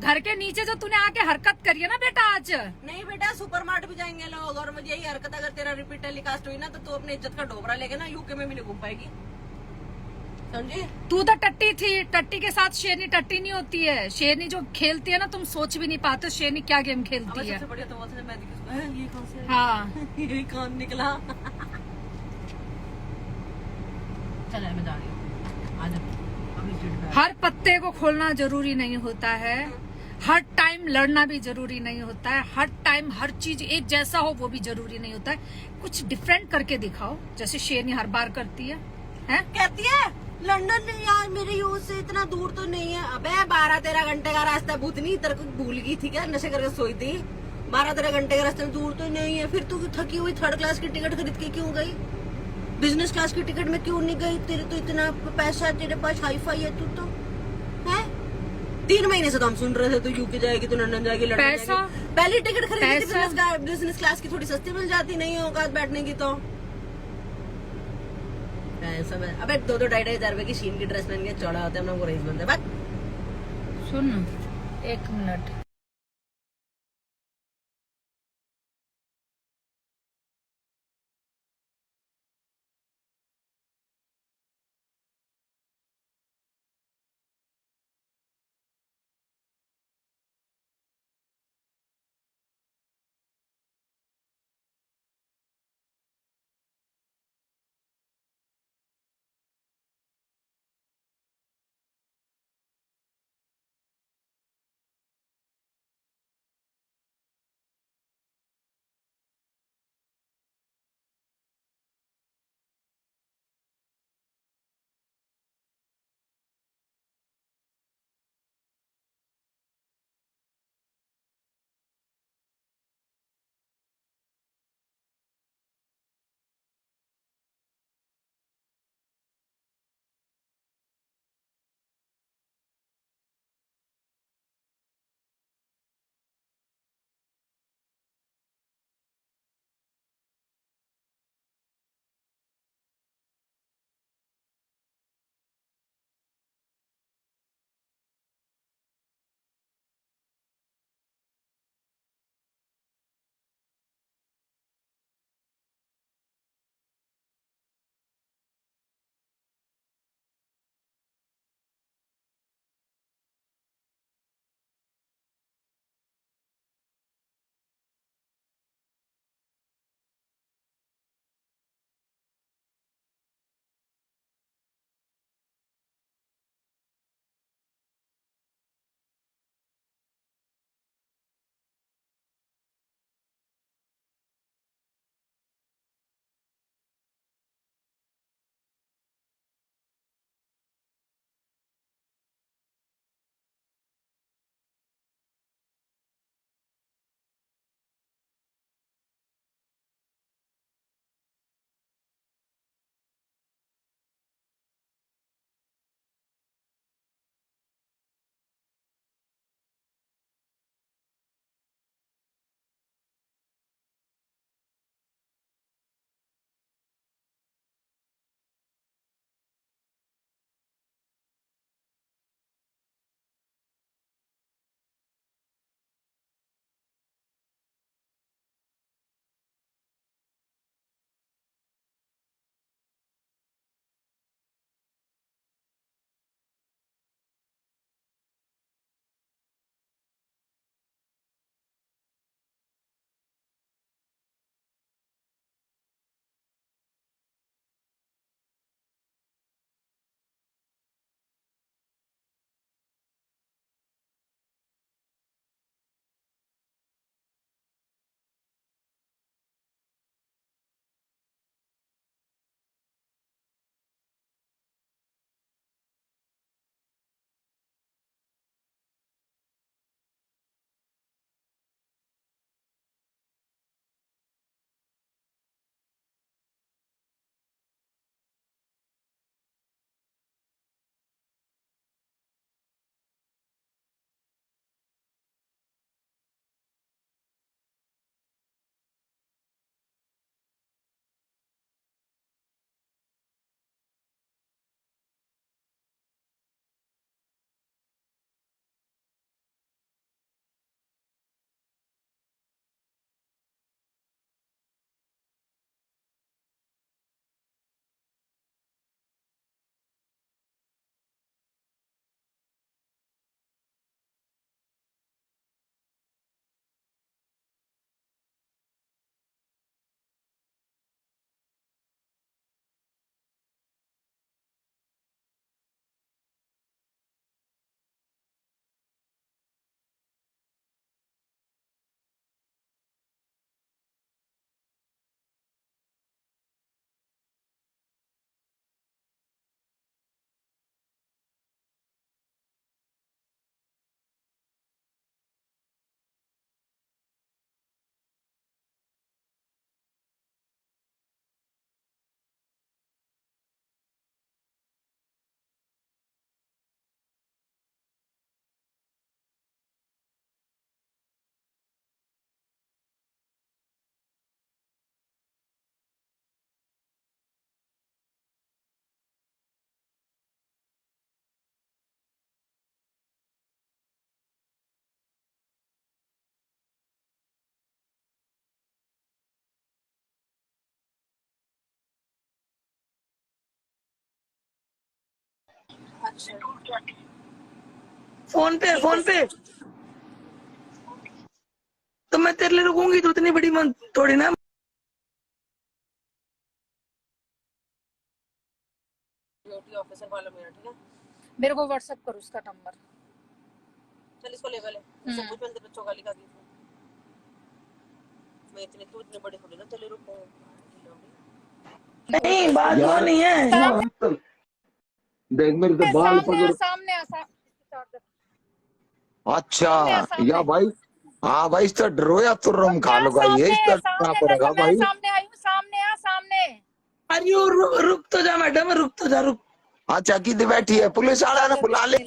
घर के नीचे जो तूने आके हरकत करी है ना बेटा आज। नहीं बेटा, सुपर मार्ट भी जाएंगे लोग, और मुझे यही हरकत अगर तेरा रिपीट टेलीकास्ट हुई ना तो तू अपनी इज्जत का डोबरा लेके ना यूके में भी नहीं घूम पाएगी, समझी? तू तो टट्टी थी, टट्टी के साथ शेरनी टट्टी नहीं होती है। शेरनी जो खेलती है ना, तुम सोच भी नहीं पाते शेरनी क्या गेम खेलती है। सबसे बढ़िया तो वो था मैं ये कौन से, हाँ ये कौन निकला। चल मैं जा रही हूँ, आ जा। हर पत्ते को खोलना जरूरी नहीं होता है, हर टाइम लड़ना भी जरूरी नहीं होता है, हर टाइम हर चीज एक जैसा हो वो भी जरूरी नहीं होता है। कुछ डिफरेंट करके दिखाओ, जैसे शेरनी हर बार करती है। कहती है लंदन यार मेरे यूज से इतना दूर तो नहीं है। अबे 12-13 घंटे का रास्ता, भूतनी तेरे को भूल गई थी क्या? नशे करके सोई थी। 12-13 घंटे का रास्ता दूर तो नहीं है। फिर तू थकी हुई 3rd क्लास की टिकट खरीद के क्यों गई? बिजनेस क्लास की टिकट में क्यों नहीं गई? तेरे तो इतना पैसा, तेरे पास हाई फाई है, तू तो है। 3 महीने से तो हम सुन रहे थे तू यूके जाएगी, तू लंदन जाएगी, लंदन पैसा जाएगी। पहली टिकट खरीदी थी बिजनेस क्लास की, थोड़ी सस्ती मिल जाती, नहीं होगा बैठने की तो। अबे 2-2 ढाई रुपए की शीन की ड्रेस पहन के चौड़ा होता है, हम लोग रईस बनते हैं। सुन 1 मिनट। फोन पे तो मैं तेरे लिए रुकूंगी, तो इतनी बड़ी मन थोड़ी ना। ऑफिसर वाला मेरा, ठीक है। मेरे को व्हाट्सएप करो उसका नंबर। चल इसको ले ले, सब कुछ मेरे बच्चों का लिखा दी। मैं इतने बड़े थोड़ी ना चले रुको। नहीं बात वो नहीं है। देख मेरे तो बाल पकड़। सामने अच्छा या भाई, हाँ भाई इसका डरो या तो रम खा लो भाई, ये इसका क्या पड़ेगा भाई। सामने आयु, सामने। अरे रुक तो जा मैडम, रुक तो जा, रुक। अच्छा किधर बैठी है, पुलिस वाला ना बुला ले।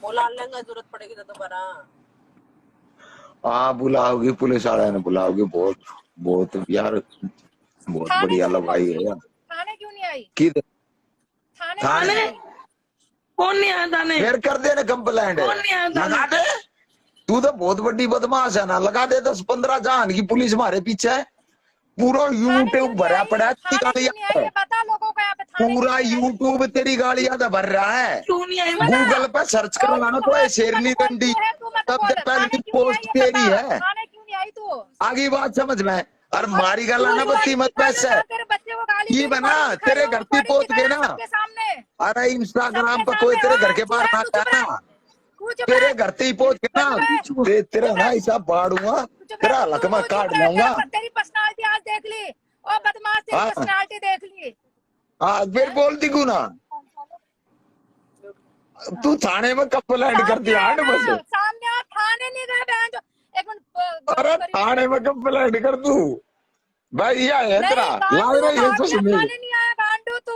बुला लेंगे, जरूरत पड़ेगी तो दोबारा। हाँ बुलाओगी, पुलिस वाला ने बुलाओगी। बहुत बहुत यार, बहुत बढ़िया लगाई है यार। थाने क्यों नहीं आई? किधर थाने? कौन नहीं आया थाने? फिर कर देने कंप्लेंट, कौन नहीं आया थाने? लगा दे। तू तो बहुत बड़ी बदमाश है ना, लगा दे 10-15 जहान की पुलिस हमारे पीछे है। पूरा यूट्यूब भरा पड़ा है तेरी गालियां, बता लोगों को यहाँ पे थाने पूरा यूट्यूब तेरी गालियां तो भर रहा है। क्यों नहीं आई? गूगल पे सर्च करवाना तो है शेरनी गंडी, सबसे पहली पोस्ट तेरी है। थाने क्यों नहीं आई तू? आगे बात समझ में। और मारी गला ना बत्ती मत पैसे तेरे बच्चे को गाली ये बना तेरे घर की पोत के ना। सामने अरे इंस्टाग्राम पर कोई तेरे घर के बाहर ना आया ना, तेरे घर से ही पोत के ना तेरा ना ऐसा बाढ़ूंगा, तेरा लकमा काट लूंगा। तेरी पर्सनालिटी आज देख ली, और बदमाश तेरी पर्सनालिटी देख ली। हाँ फिर बोलती क्यों ना, तू थाने में कंप्लेंट कर दिया। सामने थाने नहीं गए बहन जो। एक मिनट, अरे थाने में कंप्लेंट कर दू भाई, यह है तेरा लाग रही है चश्मे। थाने नहीं आया गांडू तू।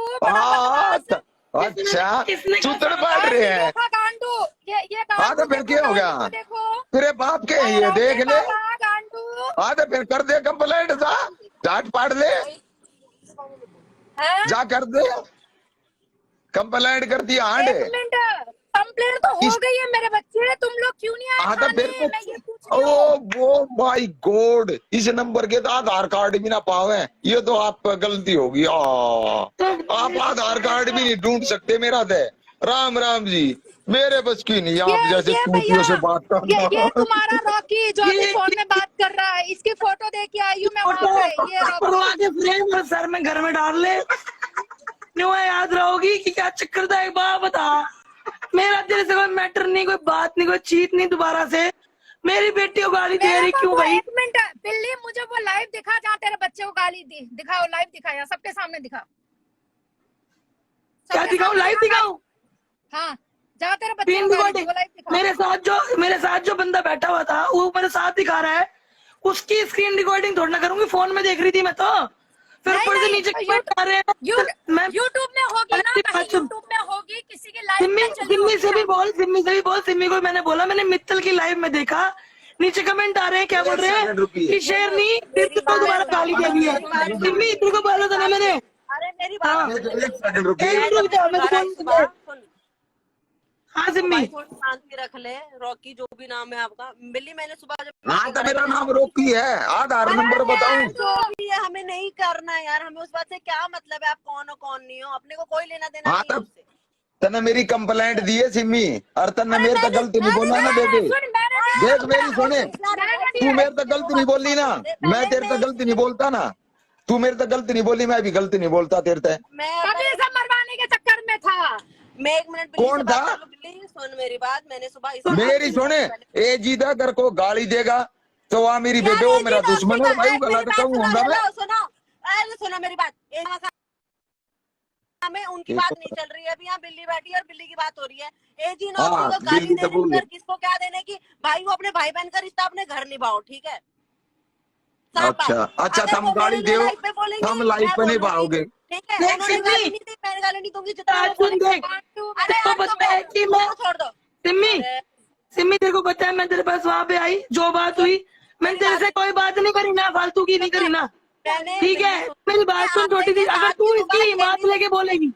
अच्छा चूतड़ पाट रहे हैं। गांडू ये हाँ तो फिर क्या हो गया, देखो तेरे बाप के ये देख ले। गांडू हाँ तो फिर कर दे कंप्लेंट, जा डांट पाट ले, जा कर दे कंप्लेंट कर दिया। आंडे कंप्लेंट तो हो गई है मेरे बच्चे, तुम लोग क्यों नहीं आए? हाँ तो फिर ओ वो माय गॉड, इस नंबर के तो आधार कार्ड भी ना पावे, ये तो आप गलती होगी। आप आधार कार्ड भी नहीं ढूंढ सकते मेरा दे। राम राम जी, मेरे बस की नहीं आप जैसे टूटियों से बात करना। ये तुम्हारा रॉकी जो अभी फोन में बात कर रहा है, इसकी फोटो देके आई हूँ मैं वहाँ पे। ये के फ्रेम में सर में घर में डाल ले, न्यू याद रहोगी कि क्या चक्कर था। एक बार बता, मेरा तेरे से कोई मैटर नहीं, कोई बात नहीं, कोई चीट नहीं। दोबारा से मेरी बेटी को गाली दे रही क्यों भाई? एक मिनट बिल्ली, मुझे वो लाइव दिखा जहाँ तेरे बच्चे को गाली दी। दिखाओ लाइव, दिखाया सबके सामने दिखा। क्या दिखाऊं? लाइव दिखाऊं? हाँ जहाँ तेरे बच्चे को गाली दी, वो लाइव दिखाओ। मेरे साथ जो बंदा बैठा हुआ था वो मेरे साथ दिखा रहा है, उसकी स्क्रीन रिकॉर्डिंग थोड़ा ना करूंगी, फोन में देख रही थी मैं तो। फिर ऊपर से नीचे कमेंट कर रहे हैं। यूट्यूब में होगी ना, यूट्यूब में होगी किसी की लाइव में। सिम्मी से भी बोल, सिम्मी को मैंने बोला, मैंने मित्तल की लाइव में देखा, नीचे कमेंट आ रहे हैं, क्या बोल रहे हैं कि शेरनी फिर तो दोबारा गाली दे दी है। सिम्मी तेरे को बोला था ना मैंने। अरे मेरी बात सुन। हाँ सिम्मी शांति रख ले। रॉकी जो भी नाम है आपका, बिल्ली मैंने सुबह जब। हाँ तो मेरा नाम रॉकी है, आधार नंबर बताऊं? जो भी है हमें नहीं करना यार, हमें उस बात से क्या मतलब है आप कौन हो कौन नहीं हो, अपने को कोई लेना देना हाँ नहीं है उससे। तने मेरी कंप्लेंट दी है सिम्मी, और तने मेरे तो गलती नहीं बोला ना बेबी। देख मेरी सुने, तू मेरे तो गलती नहीं बोली ना, मैं तेरे तो गलती नहीं बोलता ना। तू मेरे तो गलती नहीं बोली, मैं भी गलती नहीं बोलता तेरे से। मैं मरवाने के चक्कर में था। मैं एक मिनट कौन था? बिल्ली सुन मेरी बात, मैंने सुबह मेरी सुने, ए जीदा कर को गाली देगा तो वहाँ मेरी बेबे वो मेरा दुश्मन है भाई, गलत कहूँ होगा मैं। सुनो मेरी बात, हमें उनकी बात नहीं चल रही है अभी, यहाँ बिल्ली बैठी है और बिल्ली की बात हो रही है। ए जी नौ गाली देने कर, किसको क्या देने की भाई, वो अपने भाई बहन का रिश्ता अपने घर निभाओ, ठीक है? अच्छा हम गाली दे, हम लाइफ पे नहीं पाओगे। ठीक है, उन्होंने गाली नहीं दी, मैं गाली नहीं दूंगी जितना वो छोड़ दो। सिम्मी तेरे को पता है मैं तेरे पास वहाँ पे आई, जो बात हुई मैंने तेरे से कोई बात नहीं करी ना, फालतू की नहीं करी ना, ठीक है? मेरी बात सुन छोटी सी, अगर तू इसकी हिम्मत लेके बोलेगी।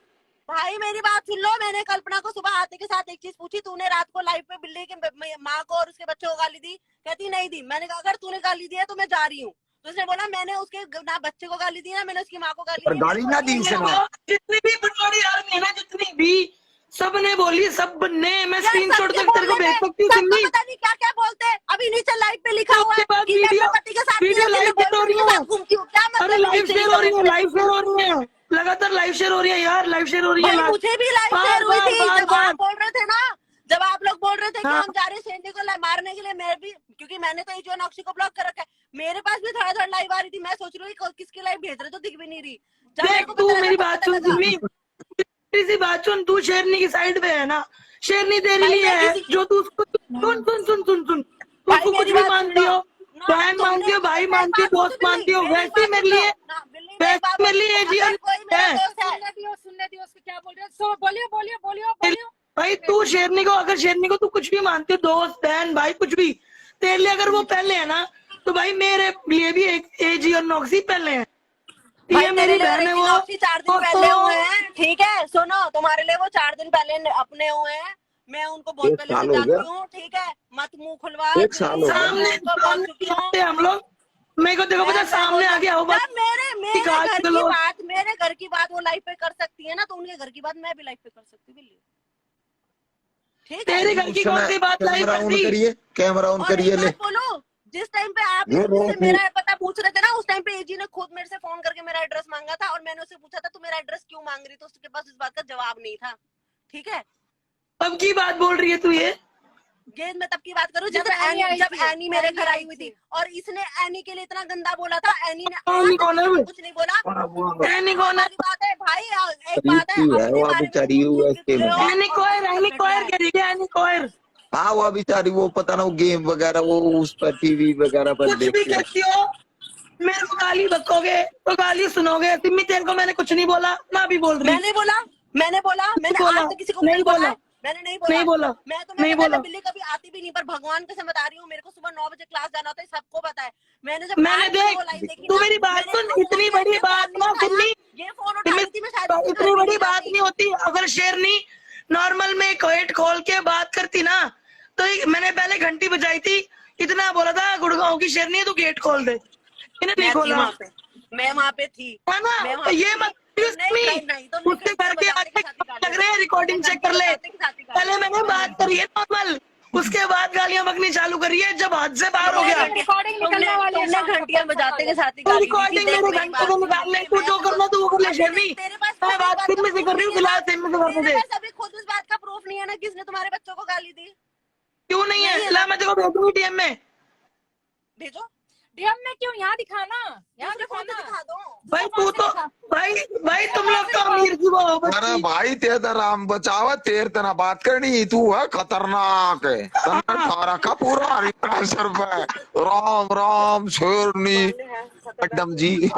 भाई मेरी बात सुन लो, मैंने कल्पना को सुबह आते के साथ एक चीज पूछी, तूने रात को लाइव पे बिल्ली के माँ को और उसके बच्चों को गाली दी? कहती नहीं दी। मैंने कहा अगर तूने गाली दी है तो मैं जा रही हूँ, तो उसने बोला मैंने उसके ना बच्चे को गाली दी ना मैंने उसकी माँ को गाली दी। गाली ना दी इसने। जितनी भी बटवाड़ी आर्मी है ना, जितनी भी, सबने बोली, सबने। मैं यार, स्क्रीनशॉट सबके तक तेरे को बोलने भेज में सकती हूँ सबको सिम्मी। पता नहीं क्या क्या बोलते हैं। अभी नीचे लाइव पे लिखा हुआ है उसके बाद कि मैं वीडियो- अपने पति के साथ वीडियो नहीं, लाइव अपने शेयर हो रही boyfriend के है। साथ घूमती हूँ। क्या अरे मतलब लाइव शेयर हो रही है, लाइव शेयर हो रही है, लगातार लाइव शेयर हो रही है यार, लाइव शेयर हो रही है। भाई मुझे भी लाइव शेयर हुई थी जब आप बोल रहे थे ना, जब आप लोग बोल रहे थे कि हाँ। हम जा रहे हैं शेरनी को मारने के लिए। मैं भी, क्योंकि मैंने तो एजी और नॉक्सी को ब्लॉक कर रखा है, मेरे पास भी थोड़ा थोड़ा लाइव आ रही थी। मैं सोच रही हूँ किसकी लाइव भेज रहे तो दिख भी नहीं रही। जब मेरे देख को तू पता लगा मेरी तो बात पता सुन लगा। सिम्मी, सी बात सुन, तू शेरनी की साइड पे है ना, शेरनी तेरे भाई लिए मैं है किसी- जो तू उसको सुन सुन सुन सुन सुन, तू भाई उसको मेरी कुछ भी बात सुन मानती लो। हो, ना, बहन तुमने मानती हो, भाई मेरी मानती हो, बात सुन दोस्त बिल्ली, मानती हो, मेरी वैसे बात मेरे सुन लो। लिए, ना, बिल्ली, मेरी बात वैसे मेरे लिए सुन लो। एजी अगर कोई मेरा है। दोस्त है, सुनने दियो उसको क्या बोल रहे हैं। सो बोलियो बोलियो बोलियो बोलियो। भाई तू शेरनी को, अगर शेरनी को तू कुछ भी मानती हो, दोस्त बहन भाई कुछ भी, तेरे लिए अगर वो पहले है ना, तो भाई मेरे लिए भी एक एजी और नॉक्सी पहले है। भाई ये तेरे मेरी लिए बहन है वो, 4 दिन वो पहले तो- हुए हैं, ठीक है। सुनो, तुम्हारे लिए वो 4 दिन पहले अपने हुए हैं। मैं उनको बहुत 1 पहले साल से हो जानती गया। हूँ, ठीक है। मत मुंह खुलवा। 1 साल हो गया। सामने उनको बोल चुकी हूँ। सामने हम लोग, मेरे को देखो पता, सामने आ गया हो बात। जब मेरे गाली घर की गलौज। बात, मेरे घर की बात वो लाइव पे कर सकती है ना, तो उनके घर की बात मैं भी लाइव पे कर सकती हूँ बिल्ली, ठीक है। तेरे घर की कौन सी बात लाइव कैमरा कर ऑन दी? करिए, कैमरा ऑन और करिए एक ले। बात बोलो, जिस टाइम पे आप वो मुझसे रोक- मेरा पता पूछ रहे थे ना, उस टाइम पे एजी ने खुद मेरे से फोन करके मेरा एड्रेस मांगा था, और मैंने उससे पूछा था तू मेरा एड्रेस क्यों मांग रही, तो उसके पास इस बात का जवाब नहीं था, ठीक है। अब की बात बोल रही है तू ये? ये मैं तब की बात करूँ जब एनी आई जब थी, एनी मेरे एनी घर आई आई हुई थी, थी। और इसने एनी के लिए इतना गंदा बोला था। एनी ने एनी कौन है? कुछ नहीं बोला। एनी कौन है? हमारी बात है भाई, एक बात है है अपने वो बारे में बेचारी, खुद वो बोल के ऐसे में। हो, एनी और कोयर, खुद एनी लड़ कोयर रहा है। कह रही है, एनी कोयर। हाँ वो बेचारी, वो पता ना वो गेम वगैरह वो उस पर टीवी वगैरह पर कुछ भी देखती है। करती हो, मेरे को गाली बकोगे तो गाली सुनोगे। सिम्मी तेरे को मैंने कुछ नहीं बोला, मैं भी बोल रही। मैंने बोला, मैंने बोला, आज तक किसी को नहीं कुछ बोला बोला। है? मैंने नहीं बोला। नहीं बोला, मैं तुम्हें नहीं पता है, बोला। मैं बिल्ली कभी आती भी नहीं, पर भगवान कसम बता रही हूँ, मेरे को सुबह 9 बजे क्लास जाना होता है, सबको पता है। मैंने जब मैंने आज देख, वो लाइव देखी तू ना, मेरी बात मैंने सुन, इसको फोन इतनी किया, बड़ी ये फोन बात नहीं ना उठाया, सिम्मी, ये फोन उठा रही थी, मैं शायद इसके घर इतनी भी बड़ी नहीं बात जाती। नहीं होती। अगर शेरनी नॉर्मल में कोएट खोल के बात करती ना, तो मैंने पहले घंटी बजाई थी, इतना बोला था गुड़गांव की शेरनी है, तू गेट खोल दे, इन्हें नहीं मैं थी खोला, वहाँ पे, मैं वहाँ पे थी, है ना? मैं वहाँ तो पे ये थी। मत नहीं, तुमने उसके घर के बजाते आगे के साथ ही गाली लग रहे हैं, रिकॉर्डिंग चेक कर ले। बजाते के साथ ही गाली। पहले मैंने बात करी है नॉर्मल, उसके बाद गालियां बकनी चालू करी है जब हद से बाहर हो गया। रिकॉर्डिंग निकलने वाली है, तुमने घंटियां बजाते के साथ ही तू गाली दी थी। रिकॉर्डिंग देख मेरे मेरी घंटे को बात निकाल ले, सुन, तू मैं जो करना तू वो कर ले शेरनी। तेरे पास मैं खुद इस बात बात सिम्मी का से कर रही हूँ, proof नहीं है फिलहाल ना? सिम्मी से करने तेरे दे। पास अभी खुद इस बात का प्रूफ नहीं है ना, किसने तुम्हारे बच्चों को गाली दी। क्यों नहीं नहीं है? है ला ना? मैं तेरे को भेजूंगी डीएम में। भेजो, डीएम में क्यों, यहाँ दिखाना, यहाँ दूसरे फोन से दिखाना। दिखा दो। भाई तू तो, भाई तुम लोग तो अमीर की वो हो अरे बच्ची। भाई तेरा राम बचावा, तेर तना बात करनी, तू है खतरनाक है। तन्ने थारा का पूरा हरियाणा सर पे राम राम शेरनी मैडम जी।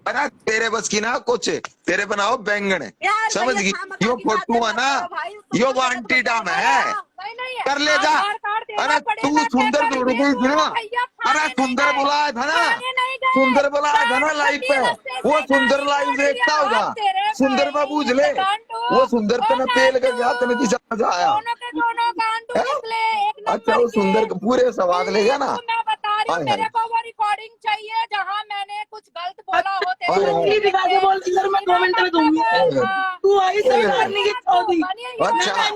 अरे तेरे बस की ना कुछ, तेरे बनाओ बैंगन है, यार, समझ भैया, गई? खामखा यो की बातें फोटो है मत ना, करो भाई, उसको यो बोलो वांटी तो डाम क्या है, नहीं नहीं है, कर ले जा। आधार कार्ड देना अरे पड़ेगा, तू सुंदर पेपर ढूंढ ये गई थी वो, ना, भैया अरे थाने नहीं सुंदर गए, बुलाया था ना, थाने नहीं गए, सुंदर बुलाया था ना बैंक लाइव पे, रास्ते वो से सुंदर गाड़ी लाइव मोड़ देखता लिया, होगा, और तेरे सुंदर भाई, बबूझ ले, गांडू, वो सुंदर ओ तना पेल के गया, तने की गांडू, समझ आया। दोनों के दोनों गांडू हैं? निकले, एक अच्छा नंबर वो सुंदर के। पूरे सवाद ले गया ना। बिल्ली, मैं बता रही हूँ, हाय हाय मेरे को वो रिकॉर्डिंग चाहिए जहाँ मैंने कुछ गलत बोला हो तेरे हाय हाय। बच्चे उंगली दिखा के पे। बोल इधर, मैं 2 बिना मिनट में मतलब दूंगी। बोल, हाँ। तू आई ओए। सरकारनी की चौधी। अच्छा।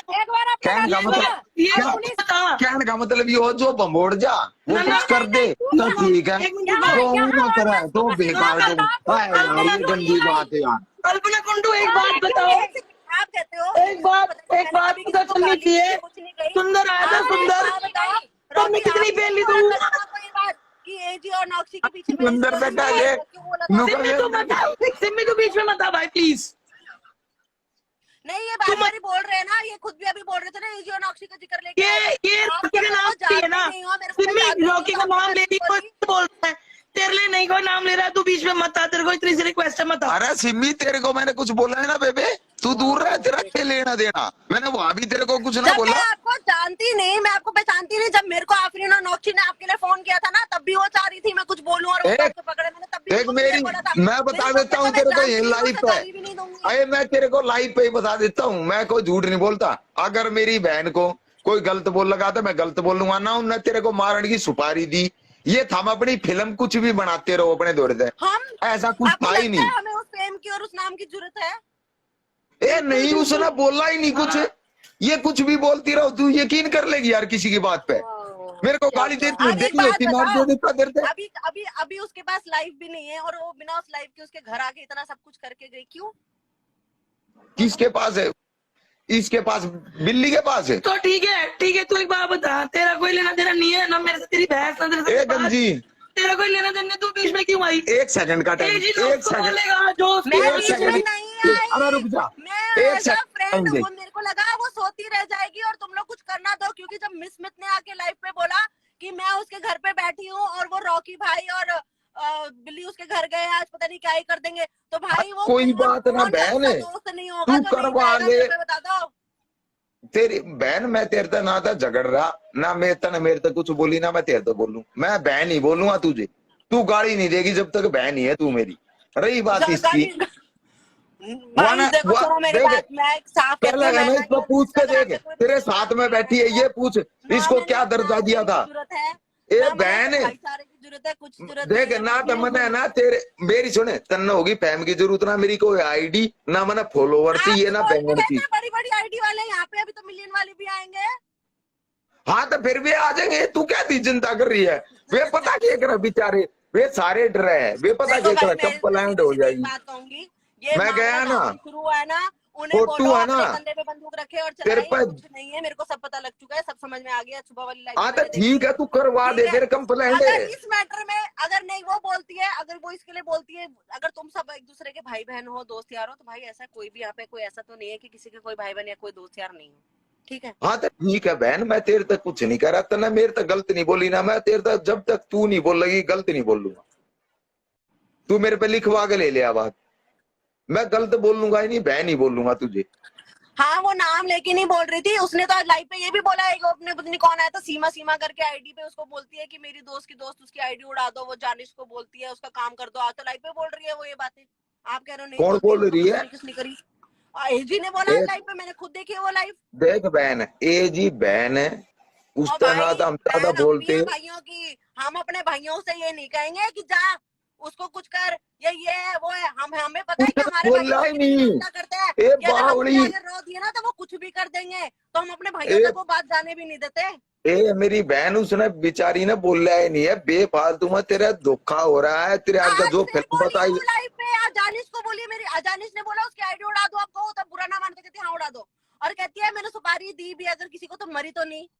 एक बार आप कहने का लगा मतलब, देना, ये क्या- पुलिस बता। कहने का मतलब ये हो जो बम्बोड़ जा, वो ना, कुछ कर दे तो ठीक है, एक मिनट जो रुको। ना करे तो बेकार दो। हाय यार, ये गंदी बात है यार। कल्पना कुंडू एक बात बताओ, आप कहते हो एक बात पता चलनी चाहिए। सुंदर आया था, सुंदर तुमने कितनी पहली तू कि एजी और नॉक्सी के पीछे सुंदर बेटा ये नुकर सिम्मी तू मत आओ, सिम्मी तू बीच में मत आ भाई प्लीज। नहीं, ये बात बारी बोल रहे हैं ना, ये खुद भी अभी बोल रहे थे ना, एजी और नॉक्सी का जिक्र लेके ये आप रॉकी का नाम जानते है ना, नहीं हो, मेरे को सिम्मी जानते नहीं रॉकी हो, का नाम आपको ले रही बोली। कोई बोलता है, तेरे लिए नहीं कोई नाम ले रहा है, तू बीच में मत आ, तेरे को इतनी सी रिक्वेस्ट है मत आ। अरे सिम्मी तेरे को मैंने कुछ बोला है ना बेबे, तू दूर रह, तेरा क्या लेना देना, मैंने वहां भी तेरे को कुछ ना जब बोला। मैं आपको जानती नहीं, मैं आपको पहचानती नहीं, जब मेरे को आफरीन और नौक्षी ने आपके लिए फोन किया था ना, तब भी वो चाह रही थी मैं कुछ बोलूं और वो एक- आपको पकड़े, मैंने तब भी एक कुछ मेरी, नहीं बोला था। मैं बता मेरे देता हूँ बच्चे को तेरे को मैं ये जानती लाइव हूँ, पे, गाली भी नहीं दूंगी। अरे मैं तेरे को लाइव पे ही बता देता हूँ, मैं कोई झूठ नहीं बोलता। अगर मेरी बहन को कोई गलत बोल लगा तो मैं गलत बोलूंगा ना, उनने तेरे को मारने की सुपारी दी। ये था हम अपनी फिल्म कुछ भी बनाते रहो अपने दौर से, हम ऐसा कुछ आपको था ही लगता है नहीं। हमें उस फेम की और उस नाम की जरूरत है? ए नहीं, उसने बोला ही नहीं कुछ। ये कुछ भी बोलती रहो, तू यकीन कर लेगी यार किसी की बात पे। मेरे को गाली देती और एक देती बात होती, मार बताओ, दे देता देते। अभी अभी अभी उसके पास लाइफ भी नहीं है और वो बिना उस लाइफ के उसके घर आके इतना सब कुछ करके गई, क्यों? किसके पास है? इसके पास, बिल्ली के पास है। तो ठीक है, तू एक बात बता, तेरा कोई लेना देना नहीं है ना मेरे से, तेरी भैंस ना तेरे से ए गंजी, तेरा कोई लेना देना, तू बीच में क्यों आई? एक सेकंड का टाइम, जी एक सेकंड, बोलेगा जो मैं एक बीच में सेकंड, नहीं आई। अरे रुक जा, मैं एक एज अ फ्रेंड सेकंड। वो मेरे को लगा वो सोती रह जाएगी और तुम लोग कुछ करना दो, क्योंकि जब मिस स्मिथ ने आके लाइव पे बोला कि मैं उसके घर पे बैठी हूँ और वो रॉकी भाई और बिल्ली उसके घर गए आज पता नहीं क्या ही कर देंगे, तो भाई वो कोई बात ना बहन है, दोस्त नहीं होगा तू जो नहीं करवा जाएगा, ले। मुझे बता दो। तेरी बहन, मैं तेरे से ना था झगड़ रहा ना, मेरे तक कुछ बोली ना मैं तेरे तो बोलूं। मैं बहन ही बोलूंगा तुझे, तू गाड़ी नहीं देगी जब तक बहन ही है तू मेरी। रही बात इसकी, भाई देखो सुनो मेरी बात, मैं एक साफ कहती हूँ, मैं इसको पूछ के देख, तेरे साथ में बैठी है, ये पूछ इसको क्या दर्जा दिया था। ए बहन है, भाईचारे की जरूरत है, कुछ जरूरत देख नहीं है। ना तो मैंने ना तेरे, मेरी सुने, तन्ने होगी फैम की जरूरत ना, मेरी कोई आईडी ना, मैंने फॉलोवर चाहिए ना बैंगन की। बड़ी बड़ी आईडी वाले यहाँ पे अभी तो मिलियन वाले भी आएंगे। हाँ तो फिर भी आ जाएंगे, तू क्या दी चिंता कर रही है? वे पता क्या कर बेचारे, वे सारे डर रहे हैं, वे पता क्या कर कंप्लेंट हो जाएगी। बात कहूंगी, ये मैं गया ना, शुरू हुआ है ना, उन्हें फोटू बोलो है अपने ना, कंधे पे बंदूक रखे और तेरे चलाइए, पे कुछ नहीं है, मेरे को सब पता लग चुका है, सब समझ में आ गया सुबह वाली लाइफ। हाँ तो ठीक है, तू करवा दे, फिर कंप्लेंट है। अगर इस मैटर में अगर नहीं वो बोलती है, अगर वो इसके लिए बोलती है, अगर तुम सब एक दूसरे के भाई बहन हो, दोस्त यार हो, तो भाई ऐसा कोई भी यहाँ पे कोई ऐसा तो नहीं है कि किसी के कोई भाई बहन या कोई दोस्त यार नहीं हो, ठीक है? हाँ तो ठीक है बहन, मैं तेरे तक कुछ नहीं कर रहा था ना, मेरे तक गलत नहीं बोली ना, मैं तेरे तक जब तक तू नहीं बोल लगी गलत नहीं बोलूंगा। तू मेरे पे लिखवा के ले लिया बात, मैं गलत बोलूंगा ही नहीं, बहन ही बोलूंगा तुझे। हाँ वो नाम लेके नहीं बोल रही थी, उसने तो आज लाइव पे ये भी बोला है, अपने पता नहीं कौन आया था, सीमा करके आईडी पे उसको बोलती है कि मेरी दोस्त की दोस्त उसकी आईडी उड़ा दो, वो जानिश को बोलती है उसका काम कर दो, आज तो लाइव पे बोल रही है वो ये बातें। आप कह रहे हो नहीं कौन बोल रही है? किसने करी? एजी ने बोला लाइव पे, मैंने खुद देखी है वो लाइव। देख बहन, ए जी बहन है, उस तरह तो हम ज्यादा बोलते। भाइयों की, हम अपने भाइयों से ये नहीं कहेंगे कि जा उसको कुछ कर, ये है वो है, हमें पता है कि हमारे बोला ही नहीं करते हैं, ए कि अगर हम बावड़ी, उनके आगे रो दिए ना तो वो कुछ भी कर देंगे, तो हम अपने भाइयों तक वो बात जाने भी नहीं देते। ए मेरी बहन, उसने बेचारी ने बोला ही नहीं है, बेफालतू में तेरा धोखा हो रहा है। तेरे आज का जो फिल्म बताई लाइव पे अजानिश को बोली, मेरी अजानिश ने बोला उसकी आईडी उड़ा दो, आपको तब बुरा ना मानते, कहती हाँ उड़ा दो, और कहती है मैंने सुपारी दी भी, अगर किसी को तो मरी तो नहीं।